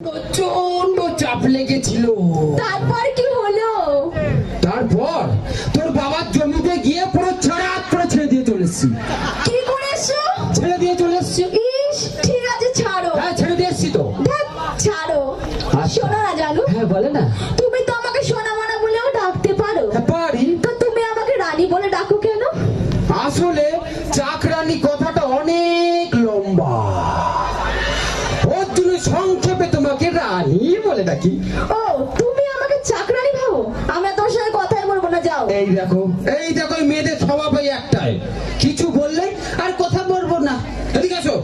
প্রচন্ড চাপ লেগেছিল। তারপর কি হলো? তারপর তোর বাবার জমিতে গিয়ে পুরো ছাড়াত করে ছেড়ে দিয়ে চলে এসছি। কি করেছো? ছেড়ে দিয়ে চলে এসছি। ইস, ঠিক আছে ছাড়ো। হ্যাঁ, ছেড়ে দিয়ে এসছি তো। ধ্যাৎ, ছাড়ো। শোনো না জানু, হ্যাঁ বলে না। তুমি তো আমাকে সোনা মানা বলেও ডাকতে পারো। হ্যাঁ পারি। তো তুমি আমাকে রানী বলে ডাকো কেন? আসলে চাকরানি কথাটা অনেক লম্বা, ওর জন্য সংক্ষেপে তোমাকে রানী বলে ডাকি। ও, তুমি আমাকে চাকরানি ভাবো? আমি আর তোমার সঙ্গে কথাই বলবো না, যাও। এই দেখো এই মেয়েদের স্বভাব এই একটাই, কিছু বললে আর কথা বলবো না। এদিকে আসো।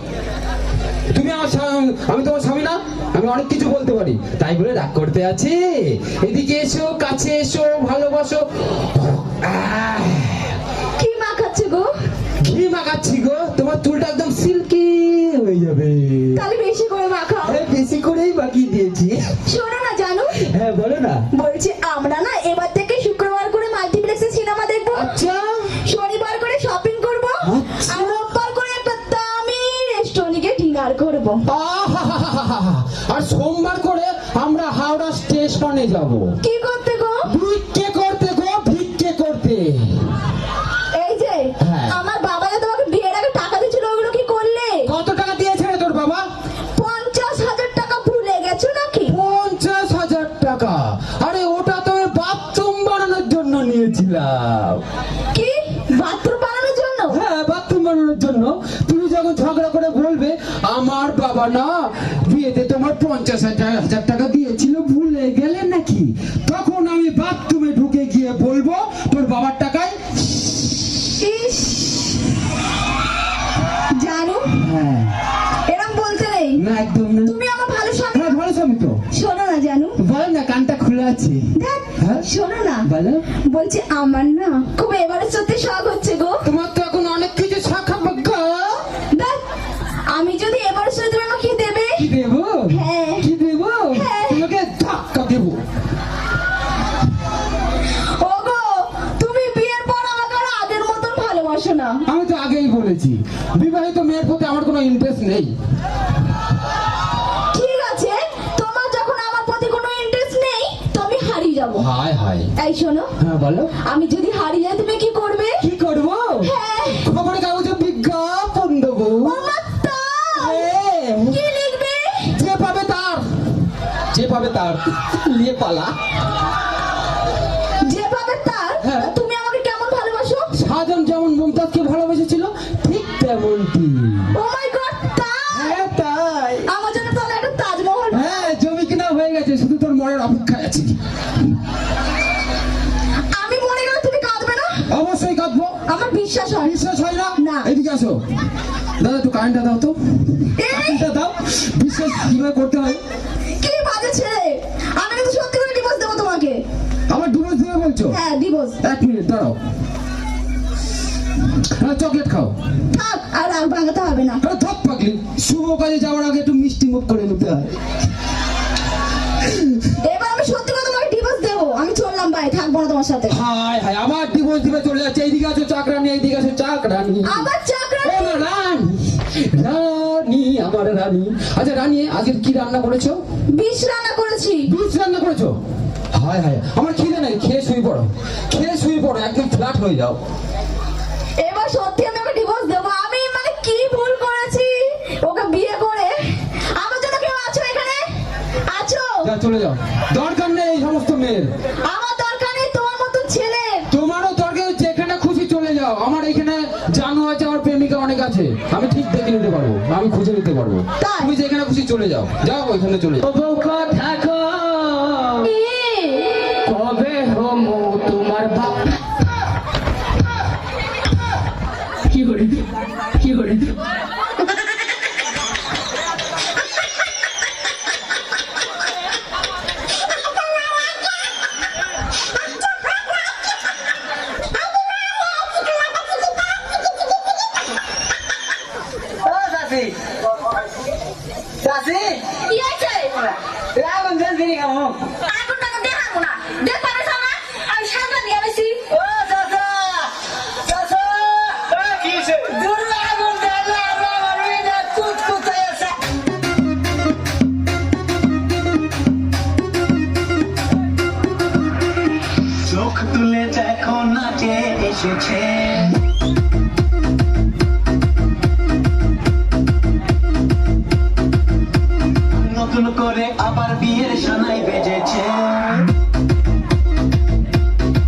তুমি আমার আমি তোমার স্বামী না? আমি অনেক কিছু বলতে পারি, তাই বলে রাগ করতে আছে? এদিকে এসো, কাছে এসো, ভালোবাসো। কি মাখাচ্ছে গো? ঘি মাখাচ্ছি গো, তোমার চুলটা একদম সিল্কি হয়ে যাবে। তাহলে বেশি করে মাখাও। হ্যাঁ, বেশি করেই মাখিয়ে দিয়েছি। শোনো না জানু, হ্যাঁ বলো না। বলছি আমরা না এবার থেকে শুক্রবার করে মাল্টিপ্লেক্সে সিনেমা দেখবো, আচ্ছা, শনিবার করে শপিং করবো, আচ্ছা। আর রোববার করে একটা দামি রেস্টুরেন্টে ডিনার করবো। আহাহাহাহা। আর সোমবার করে আমরা হাওড়া স্টেশনে যাব। কি করতে গো? ভিক্ষে করতে গো, ভিক্ষে করতে। এই যে হ্যাঁ। আমার বাবা যে তোমাকে বিয়ের আগে টাকা দিয়েছিল, ওগুলো কি করলে? কত টাকা দিয়েছে রে তোর বাবা? 50,000 টাকা ভুলে গেছো নাকি? 50,000 টাকা? আরে ওটা তো বাথরুম বানানোর জন্য নিয়েছিলাম। কি, বাথরুম বানানোর জন্য? হ্যাঁ, বাথরুম বানানোর জন্য। তুমি যখন ঝগড়া করে বলবে আমার বাবা না বিয়েতে তোমার 50,000 টাকা দিয়েছিল, ভুলে গেলে নাকি, তখন আমি বাথরুমে ঢুকে গিয়ে বলবো তোর বাবার টাকায়। ইস, জানো হ্যাঁ, এরকম বলতে নেই। না একদম না। তুমি আমার ভালো স্বামী। হ্যাঁ, ভালো স্বামী তো। শোনো না জানো, বলো না, কানটা খোলা আছে। ধ্যাৎ, হ্যাঁ? শোনো না, বলো। বলছি আমার না খুব এবারে সত্যি শখ হচ্ছে গো। তোমার তো এখন অনেক কিছু শাখা বাক্কা। ধ্যাৎ, আমি যদি এবারে সত্যি তুমি আমাকে দেবে? কি দেবো? হ্যাঁ। কি দেবো? হ্যাঁ। তোমাকে ধাক্কা দেবো। ওগো, তুমি বিয়ের পর আমাকে আর আগের মতন ভালোবাসো না। আমি তো আগেই বলেছি, বিবাহিত মেয়ের প্রতি আমার কোনো ইন্টারেস্ট নেই। ঠিক আছে, তোমার যখন আমার প্রতি কোনো ইন্টারেস্ট নেই, তো আমি হারিয়ে যাবো। হায় হায়। এই শোনো, হ্যাঁ বলো। আমি যদি হারিয়ে যাই তুমি কি করবে? কি করবো? হ্যাঁ। খবরের কাগজে বিজ্ঞাপন দেবো। ও মা, তাই? হ্যাঁ। কি লিখবে? যে পাবে তার নিয়ে পালা। যেভাবে তার। হ্যাঁ। তুমি আমাকে কেমন ভালোবাসো? শাহজাহান যেমন মুমতাজকে ভালোবেসেছিল, ঠিক তেমনটি। ও মাই গড, তাই? হ্যাঁ তাই। আমার জন্য তাহলে একটা তাজমহল। হ্যাঁ, জমি কিনা হয়ে গেছে, শুধু তোর মনের অপেক্ষায় আছি। আমি মরে গেলে তুমি কাঁদবে না? অবশ্যই কাঁদবো। আমার বিশ্বাস হয়। বিশ্বাস হয় না? না। এদিকে আসো দাদা, একটু কারেন্টটা দাও তো। এই, কারেন্টটা দাও। বিশ্বাস কিভাবে করতে হয়? কি বাজে ছেলে! আমি কিন্তু সত্যি করে ডিভোর্স দেবো তোমাকে। আমার ডিভোর্স দেবে বলছো? হ্যাঁ, ডিভোর্স। 1 মিনিট দাঁড়াও। হ্যাঁ, চকলেট খাও। থাক, আর রাগ ভাঙাতে হবে না। আরে থপ পাগলি, শুভ কাজে যাওয়ার আগে একটু মিষ্টি মুখ করে নিতে হয়। এবার আমি সত্যি করে তোমাকে ডিভোর্স দেবো। আমি চললাম, ভাই, থাকবো না তোমার সাথে। হায় হায়, আমার ডিভোর্স দিবে চলে যাচ্ছে। এইদিকে আছো চাকরানি, এইদিকে আছো চাকরানি। আবার চাকরানি? ও না, রানী, রানী, আমার রানী। আচ্ছা রানী, আজকে কি রান্না করেছো? বিষ রান্না করেছি। বিষ রান্না করেছো? হায় হায়, আমার খিদে নাই, খেয়ে শুয়ে পড়ো, খেয়ে শুয়ে পড়ো, একদম ফ্ল্যাট হয়ে যাও। এবার সত্যি আমি ওকে ডিভোর্স দেবো। আমি মানে কি ভুল করেছি ওকে বিয়ে করে? আমার জন্য কেউ আছো এখানে? আছো? যা, চলে যাও, দরকার নেই এই সমস্ত মেয়ের। আমার দরকার নেই তোমার মতন ছেলে। তোমারও দরকার, যেখানে খুশি চলে যাও। আমার এখানে জানো আছে, আমার প্রেমিকা অনেক আছে, আমি ঠিক দেখে নিতে পারবো, আমি খুঁজে নিতে পারবো। তাই? তুমি যেখানে খুশি চলে যাও, যাও ওইখানে চলে যাও। থাকো, কবে হমু তোমার বাপ। কি করে কি করে কি আছে? এখন এখন টাকা দেখাবো না। দেখো না সামনে, আমি সামনে দিয়ে আসছি। চোখ তুলে দেখো নাচে এসেছে। নতুন করে আবার বিয়ের সানাই বেজেছে।